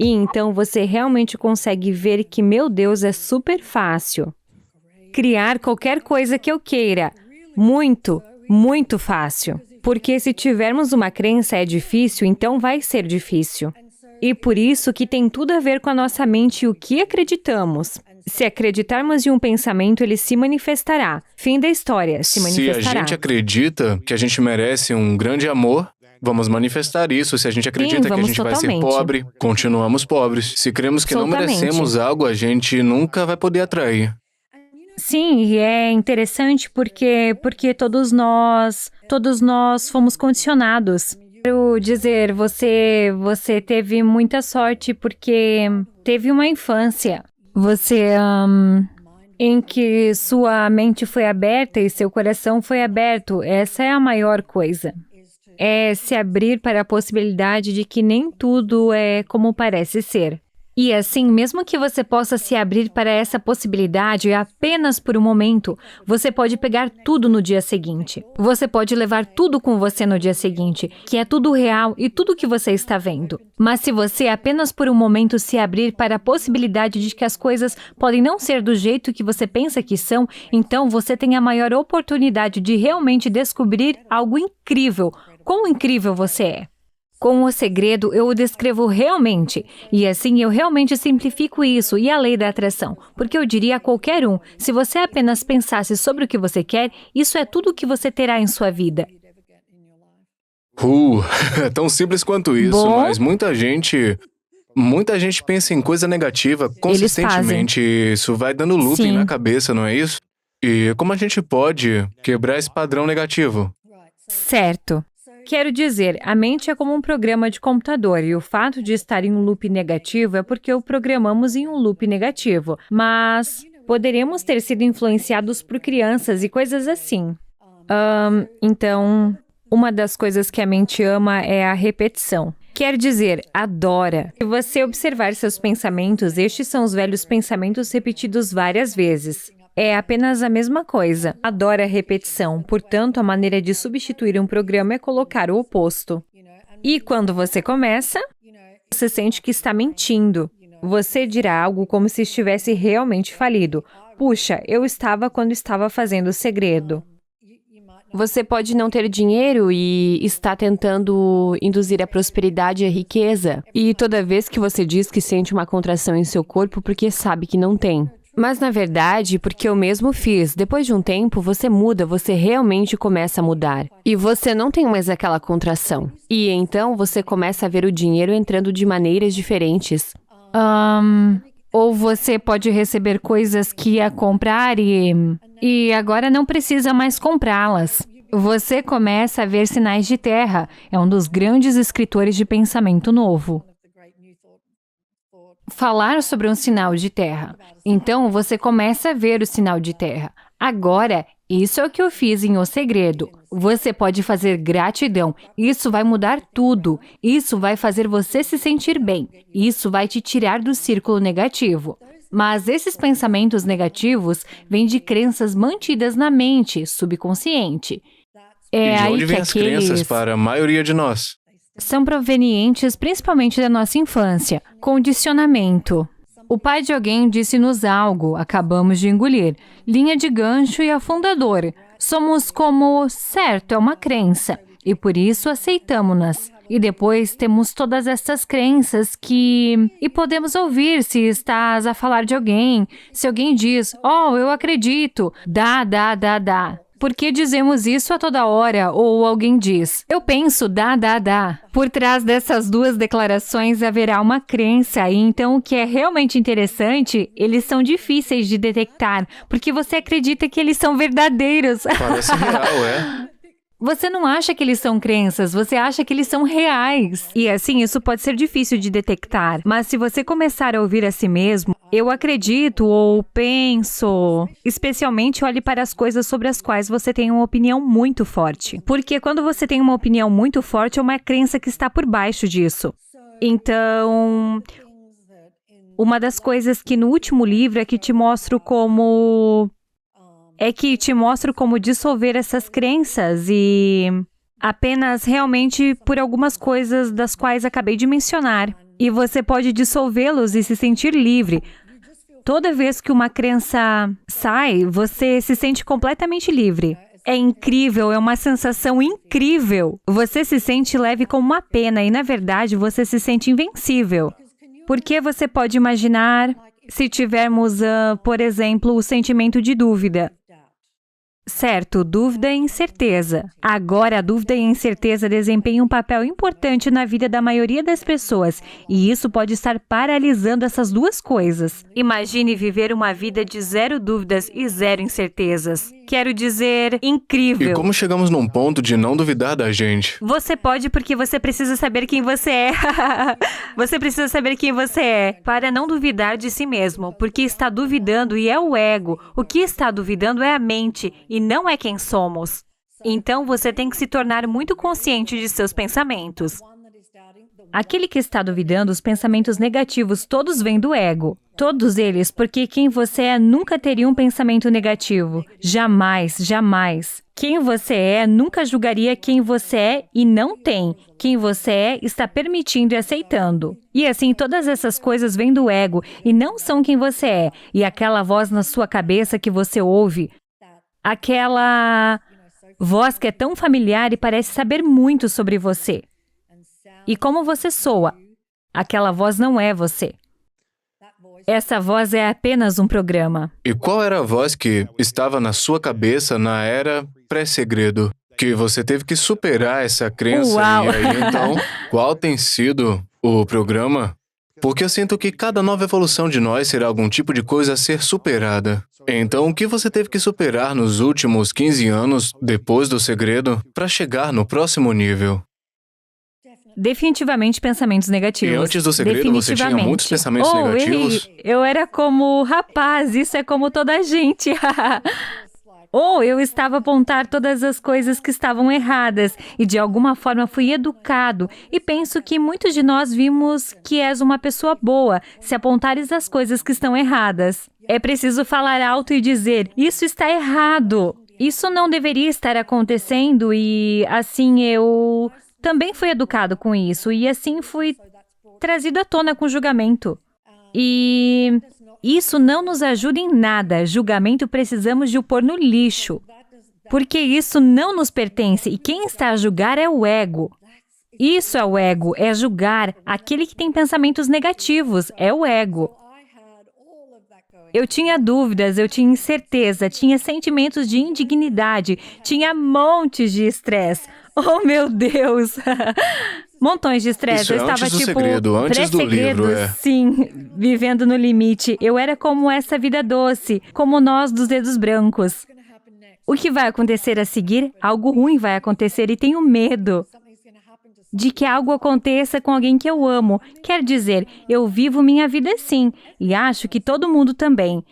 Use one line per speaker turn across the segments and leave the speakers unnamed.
E então você realmente consegue ver que, meu Deus, é super fácil criar qualquer coisa que eu queira. Muito, muito fácil. Porque se tivermos uma crença é difícil, então vai ser difícil. E por isso que tem tudo a ver com a nossa mente e o que acreditamos. Se acreditarmos em um pensamento, ele se manifestará. Fim da história, se manifestará.
Se a gente acredita que a gente merece um grande amor, vamos manifestar isso. Se a gente acredita que a gente vai ser pobre, continuamos pobres. Se cremos que não merecemos algo, a gente nunca vai poder atrair.
Sim, e é interessante porque todos nós fomos condicionados. Quero dizer, você teve muita sorte porque teve uma infância. Em que sua mente foi aberta e seu coração foi aberto. Essa é a maior coisa. É se abrir para a possibilidade de que nem tudo é como parece ser. E assim, mesmo que você possa se abrir para essa possibilidade apenas por um momento, você pode pegar tudo no dia seguinte. Você pode levar tudo com você no dia seguinte, que é tudo real e tudo que você está vendo. Mas se você apenas por um momento se abrir para a possibilidade de que as coisas podem não ser do jeito que você pensa que são, então você tem a maior oportunidade de realmente descobrir algo incrível. Quão incrível você é! Com o segredo, eu o descrevo realmente. E assim, eu realmente simplifico isso e a lei da atração. Porque eu diria a qualquer um, se você apenas pensasse sobre o que você quer, isso é tudo o que você terá em sua vida.
É tão simples quanto isso, mas muita gente pensa em coisa negativa consistentemente. Isso vai dando looping na cabeça, não é isso? E como a gente pode quebrar esse padrão negativo?
Certo. Quero dizer, a mente é como um programa de computador e o fato de estar em um loop negativo é porque o programamos em um loop negativo. Mas poderíamos ter sido influenciados por crianças e coisas assim. Então, uma das coisas que a mente ama é a repetição. Quer dizer, adora. Se você observar seus pensamentos, estes são os velhos pensamentos repetidos várias vezes. É apenas a mesma coisa. Adora a repetição. Portanto, a maneira de substituir um programa é colocar o oposto. E quando você começa, você sente que está mentindo. Você dirá algo como se estivesse realmente falido. Puxa, eu estava quando estava fazendo o segredo.
Você pode não ter dinheiro e está tentando induzir a prosperidade e a riqueza. E toda vez que você diz que sente uma contração em seu corpo porque sabe que não tem. Mas, na verdade, porque eu mesmo fiz, depois de um tempo, você muda, você realmente começa a mudar. E você não tem mais aquela contração. E então, você começa a ver o dinheiro entrando de maneiras diferentes.
Ou você pode receber coisas que ia comprar e agora não precisa mais comprá-las. Você começa a ver sinais de terra. É um dos grandes escritores de pensamento novo. Falar sobre um sinal de terra. Então, você começa a ver o sinal de terra. Agora, isso é o que eu fiz em O Segredo. Você pode fazer gratidão. Isso vai mudar tudo. Isso vai fazer você se sentir bem. Isso vai te tirar do círculo negativo. Mas esses pensamentos negativos vêm de crenças mantidas na mente, subconsciente.
E de onde vêm as crenças para a maioria de nós?
São provenientes principalmente da nossa infância. Condicionamento. O pai de alguém disse-nos algo, acabamos de engolir. Linha de gancho e afundador. Somos como, certo, é uma crença. E por isso aceitamos-nas. E depois temos todas essas crenças E podemos ouvir se estás a falar de alguém. Se alguém diz, oh, eu acredito. Dá. Por que dizemos isso a toda hora? Ou alguém diz, eu penso, dá. Por trás dessas duas declarações haverá uma crença, e então o que é realmente interessante, eles são difíceis de detectar, porque você acredita que eles são verdadeiros.
Parece real, é?
Você não acha que eles são crenças, você acha que eles são reais. E assim, isso pode ser difícil de detectar. Mas se você começar a ouvir a si mesmo, eu acredito ou penso, especialmente olhe para as coisas sobre as quais você tem uma opinião muito forte. Porque quando você tem uma opinião muito forte, é uma crença que está por baixo disso. Então, uma das coisas que no último livro é que te mostro como dissolver essas crenças e apenas realmente por algumas coisas das quais acabei de mencionar. E você pode dissolvê-los e se sentir livre. Toda vez que uma crença sai, você se sente completamente livre. É incrível, é uma sensação incrível. Você se sente leve como uma pena e, na verdade, você se sente invencível. Porque você pode imaginar se tivermos, por exemplo, o sentimento de dúvida. Certo, dúvida e incerteza. Agora, a dúvida e a incerteza desempenham um papel importante na vida da maioria das pessoas, e isso pode estar paralisando essas duas coisas. Imagine viver uma vida de 0 dúvidas e 0 incertezas. Quero dizer, incrível.
E como chegamos num ponto de não duvidar da gente?
Você pode porque você precisa saber quem você é. Você precisa saber quem você é para não duvidar de si mesmo, porque está duvidando e é o ego. O que está duvidando é a mente e não é quem somos. Então você tem que se tornar muito consciente de seus pensamentos. Aquele que está duvidando, os pensamentos negativos, todos vêm do ego. Todos eles, porque quem você é nunca teria um pensamento negativo. Jamais, jamais. Quem você é nunca julgaria quem você é e não tem. Quem você é está permitindo e aceitando. E assim, todas essas coisas vêm do ego e não são quem você é. E aquela voz na sua cabeça que você ouve, aquela voz que é tão familiar e parece saber muito sobre você. E como você soa, aquela voz não é você. Essa voz é apenas um programa.
E qual era a voz que estava na sua cabeça na era pré-segredo? Que você teve que superar essa crença.
Uau.
E aí, então, qual tem sido o programa? Porque eu sinto que cada nova evolução de nós será algum tipo de coisa a ser superada. Então, o que você teve que superar nos últimos 15 anos, depois do segredo, para chegar no próximo nível?
Definitivamente pensamentos negativos.
E antes do segredo, você tinha muitos pensamentos negativos?
Eu era como, rapaz, isso é como toda a gente. Ou eu estava a apontar todas as coisas que estavam erradas e de alguma forma fui educado e penso que muitos de nós vimos que és uma pessoa boa se apontares as coisas que estão erradas. É preciso falar alto e dizer, isso está errado. Isso não deveria estar acontecendo e assim eu também fui educado com isso e assim fui trazido à tona com julgamento. E isso não nos ajuda em nada. Julgamento precisamos de o pôr no lixo. Porque isso não nos pertence e quem está a julgar é o ego. Isso é o ego, é julgar. Aquele que tem pensamentos negativos é o ego. Eu tinha dúvidas, eu tinha incerteza, tinha sentimentos de indignidade, tinha montes de estresse. Oh, meu Deus! Montões de estresse. Eu estava
antes do segredo, antes do livro,
Sim, vivendo no limite. Eu era como essa vida doce, como nós dos dedos brancos. O que vai acontecer a seguir? Algo ruim vai acontecer e tenho medo de que algo aconteça com alguém que eu amo. Quer dizer, eu vivo minha vida assim, e acho que todo mundo também,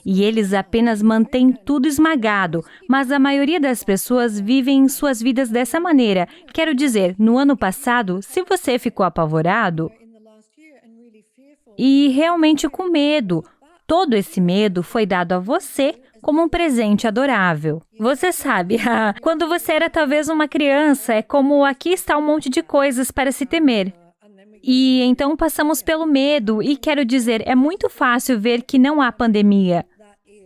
e eles apenas mantêm tudo esmagado, mas a maioria das pessoas vivem suas vidas dessa maneira. Quero dizer, no ano passado, se você ficou apavorado e realmente com medo, todo esse medo foi dado a você como um presente adorável. Você sabe, quando você era talvez uma criança, é como aqui está um monte de coisas para se temer. E então passamos pelo medo, e quero dizer, é muito fácil ver que não há pandemia.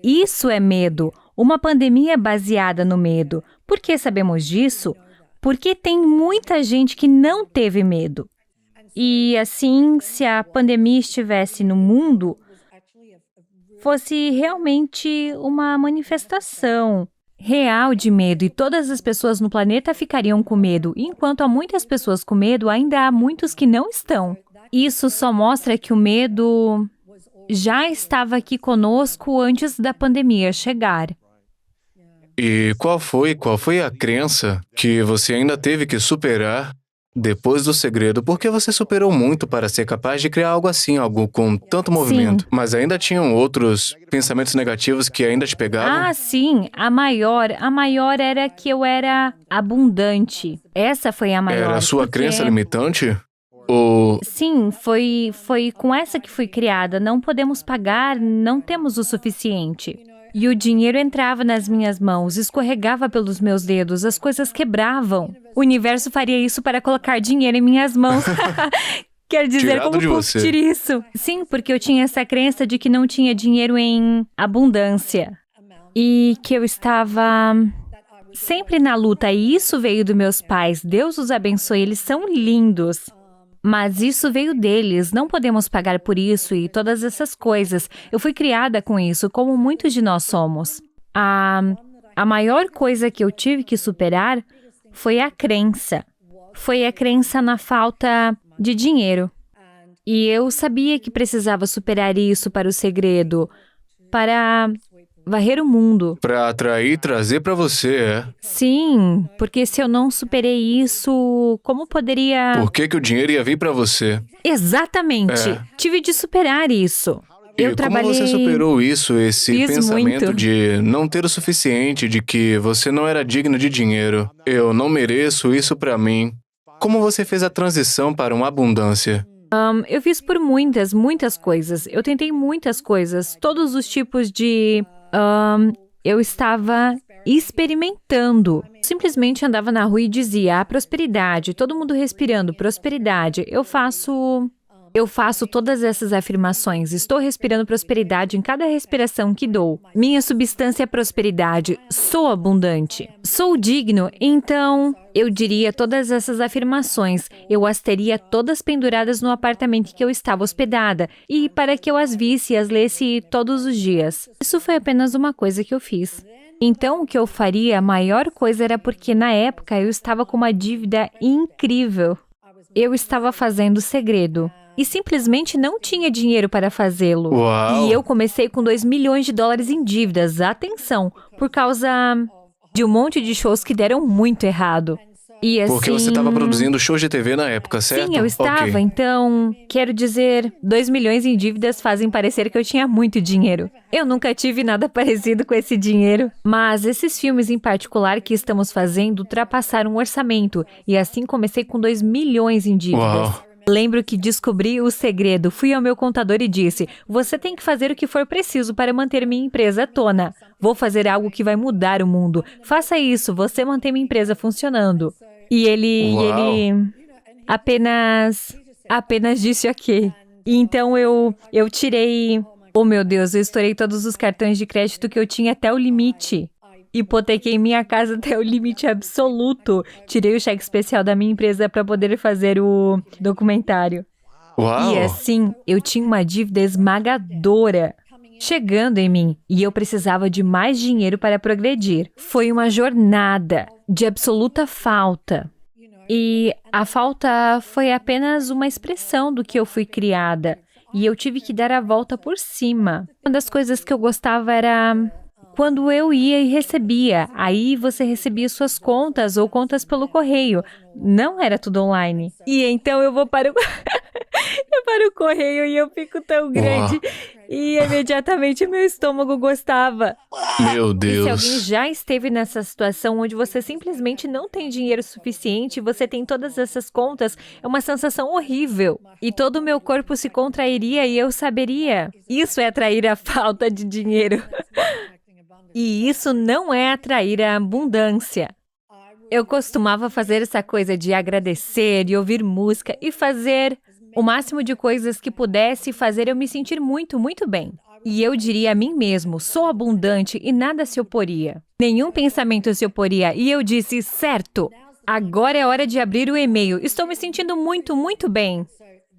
Isso é medo, uma pandemia baseada no medo. Por que sabemos disso? Porque tem muita gente que não teve medo. E assim, se a pandemia estivesse no mundo, fosse realmente uma manifestação real de medo e todas as pessoas no planeta ficariam com medo. E enquanto há muitas pessoas com medo, ainda há muitos que não estão. Isso só mostra que o medo já estava aqui conosco antes da pandemia chegar.
E qual foi a crença que você ainda teve que superar depois do segredo? Porque você superou muito para ser capaz de criar algo assim, algo com tanto movimento.
Sim.
Mas ainda tinham outros pensamentos negativos que ainda te pegavam?
Ah, sim. A maior era que eu era abundante. Essa foi a maior.
Era a sua
porque...
crença limitante? Ou...
Sim, foi com essa que fui criada. Não podemos pagar, não temos o suficiente. E o dinheiro entrava nas minhas mãos, escorregava pelos meus dedos, as coisas quebravam. O universo faria isso para colocar dinheiro em minhas mãos. Quer dizer,
Tirado
como
de
posso
você.
pedir isso? Sim, porque eu tinha essa crença de que não tinha dinheiro em abundância. E que eu estava sempre na luta. E isso veio dos meus pais. Deus os abençoe, eles são lindos. Mas isso veio deles, não podemos pagar por isso e todas essas coisas. Eu fui criada com isso, como muitos de nós somos. A maior coisa que eu tive que superar foi a crença. Foi a crença na falta de dinheiro. E eu sabia que precisava superar isso para o segredo, para varrer o mundo.
Pra atrair e trazer pra você, é.
Sim, porque se eu não superei isso, como poderia...
Por que o dinheiro ia vir pra você?
Exatamente.
É.
Tive de superar isso. Eu
E
trabalhei...
como você superou isso, esse
Fiz
pensamento
muito.
de não ter o suficiente, de que você não era digno de dinheiro? Eu não mereço isso pra mim. Como você fez a transição para uma abundância?
Eu fiz por muitas coisas. Eu tentei muitas coisas. Todos os tipos de... eu estava experimentando. Simplesmente andava na rua e dizia, prosperidade, todo mundo respirando, prosperidade. Eu faço todas essas afirmações. Estou respirando prosperidade em cada respiração que dou. Minha substância é prosperidade. Sou abundante. Sou digno. Então, eu diria todas essas afirmações. Eu as teria todas penduradas no apartamento em que eu estava hospedada. E para que eu as visse e as lesse todos os dias. Isso foi apenas uma coisa que eu fiz. Então, o que eu faria, a maior coisa era porque, na época, eu estava com uma dívida incrível. Eu estava fazendo segredo. E simplesmente não tinha dinheiro para fazê-lo.
Uau!
E eu comecei com $2 milhões em dívidas, atenção, por causa de um monte de shows que deram muito errado. E assim...
Porque você estava produzindo shows de TV na época, certo?
Sim, eu estava.
Ok.
Então, quero dizer, $2 milhões em dívidas fazem parecer que eu tinha muito dinheiro. Eu nunca tive nada parecido com esse dinheiro. Mas esses filmes em particular que estamos fazendo ultrapassaram o orçamento. E assim comecei com $2 milhões em dívidas.
Uau!
Lembro que descobri o segredo. Fui ao meu contador e disse, você tem que fazer o que for preciso para manter minha empresa à tona. Vou fazer algo que vai mudar o mundo. Faça isso, você mantém minha empresa funcionando. E ele apenas disse ok. E então eu tirei... Oh meu Deus, eu estourei todos os cartões de crédito que eu tinha até o limite. Hipotequei minha casa até o limite absoluto. Tirei o cheque especial da minha empresa para poder fazer o documentário.
Uau!
E assim, eu tinha uma dívida esmagadora chegando em mim e eu precisava de mais dinheiro para progredir. Foi uma jornada de absoluta falta. E a falta foi apenas uma expressão do que eu fui criada. E eu tive que dar a volta por cima. Uma das coisas que eu gostava era... quando eu ia e recebia, aí você recebia suas contas ou contas pelo correio. Não era tudo online. E então eu vou para o... eu para o correio e eu fico tão grande.
Uau.
E imediatamente meu estômago gostava.
Meu
E se alguém
Deus.
já esteve nessa situação onde você simplesmente não tem dinheiro suficiente, você tem todas essas contas, é uma sensação horrível. E todo o meu corpo se contrairia e eu saberia. Isso é atrair a falta de dinheiro. E isso não é atrair a abundância. Eu costumava fazer essa coisa de agradecer e ouvir música e fazer o máximo de coisas que pudesse fazer eu me sentir muito, muito bem. E eu diria a mim mesmo, sou abundante e nada se oporia. Nenhum pensamento se oporia. E eu disse, certo, agora é hora de abrir o e-mail. Estou me sentindo muito, muito bem.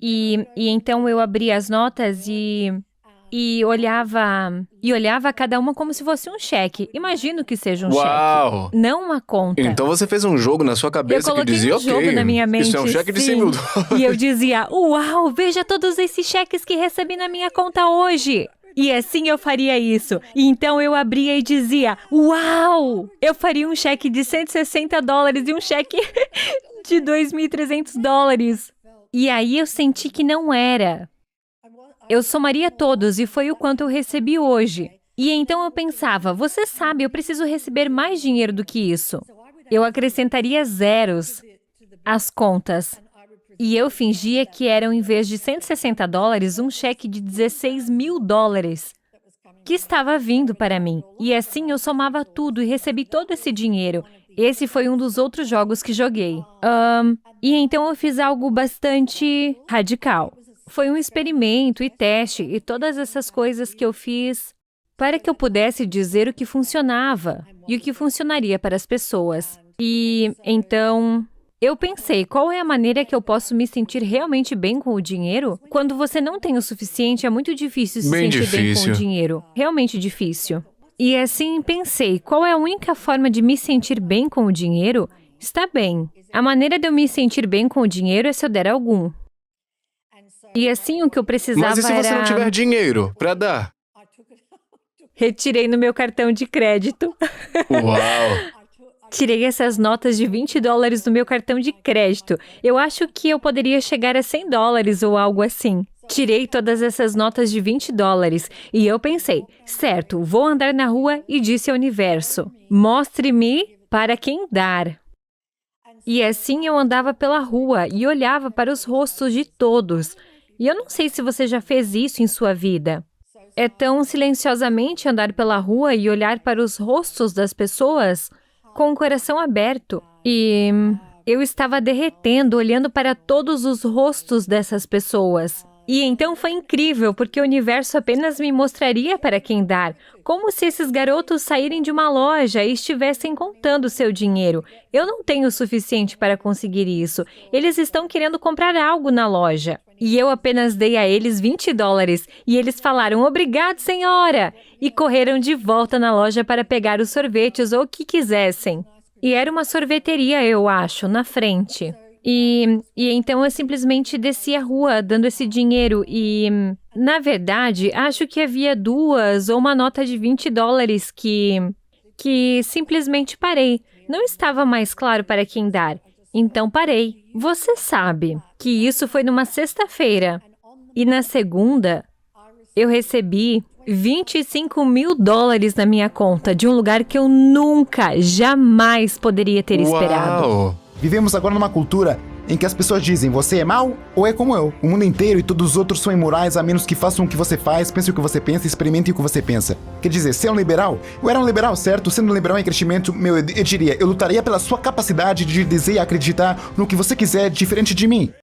E então eu abri as notas e olhava cada uma como se fosse um cheque. Imagino que seja um
Uau!
cheque, não uma conta.
Então você fez um jogo na sua cabeça que
coloquei
dizia,
um jogo na minha mente,
isso é um cheque de
sim.
$100 mil.
E eu dizia, uau, veja todos esses cheques que recebi na minha conta hoje. E assim eu faria isso. E então eu abria e dizia, uau, eu faria um cheque de $160 e um cheque de $2.300. E aí eu senti que não era. Eu somaria todos e foi o quanto eu recebi hoje. E então eu pensava, você sabe, eu preciso receber mais dinheiro do que isso. Eu acrescentaria zeros às contas. E eu fingia que eram, em vez de $160, um cheque de $16 mil. que estava vindo para mim. E assim eu somava tudo e recebi todo esse dinheiro. Esse foi um dos outros jogos que joguei. E então eu fiz algo bastante radical. Foi um experimento e teste e todas essas coisas que eu fiz para que eu pudesse dizer o que funcionava e o que funcionaria para as pessoas. E então eu pensei, qual é a maneira que eu posso me sentir realmente bem com o dinheiro? Quando você não tem o suficiente, é muito difícil se sentir bem com o dinheiro. Realmente difícil. E assim pensei, qual é a única forma de me sentir bem com o dinheiro? Está bem. A maneira de eu me sentir bem com o dinheiro é se eu der algum. E assim o que eu precisava era...
Mas e se você não tiver dinheiro para dar?
Retirei no meu cartão de crédito.
Uau!
Tirei essas notas de $20 do meu cartão de crédito. Eu acho que eu poderia chegar a $100 ou algo assim. Tirei todas essas notas de $20 e eu pensei, certo, vou andar na rua e disse ao universo, mostre-me para quem dar. E assim eu andava pela rua e olhava para os rostos de todos. E eu não sei se você já fez isso em sua vida. É tão silenciosamente andar pela rua e olhar para os rostos das pessoas com o coração aberto. E eu estava derretendo, olhando para todos os rostos dessas pessoas. E então foi incrível, porque o universo apenas me mostraria para quem dar, como se esses garotos saírem de uma loja e estivessem contando seu dinheiro. Eu não tenho o suficiente para conseguir isso. Eles estão querendo comprar algo na loja. E eu apenas dei a eles $20. E eles falaram, obrigado, senhora! E correram de volta na loja para pegar os sorvetes ou o que quisessem. E era uma sorveteria, eu acho, na frente. E então eu simplesmente desci a rua dando esse dinheiro e, na verdade, acho que havia 2 ou uma nota de $20 que simplesmente parei. Não estava mais claro para quem dar. Então parei. Você sabe que isso foi numa sexta-feira. E na segunda, eu recebi $25 mil na minha conta de um lugar que eu nunca, jamais poderia ter esperado.
Uau!
Vivemos agora numa cultura em que as pessoas dizem, você é mau ou é como eu? O mundo inteiro e todos os outros são imorais a menos que façam o que você faz, pensem o que você pensa, experimentem o que você pensa. Quer dizer, ser um liberal? Eu era um liberal, certo? Sendo um liberal em crescimento, eu diria, eu lutaria pela sua capacidade de dizer e acreditar no que você quiser diferente de mim.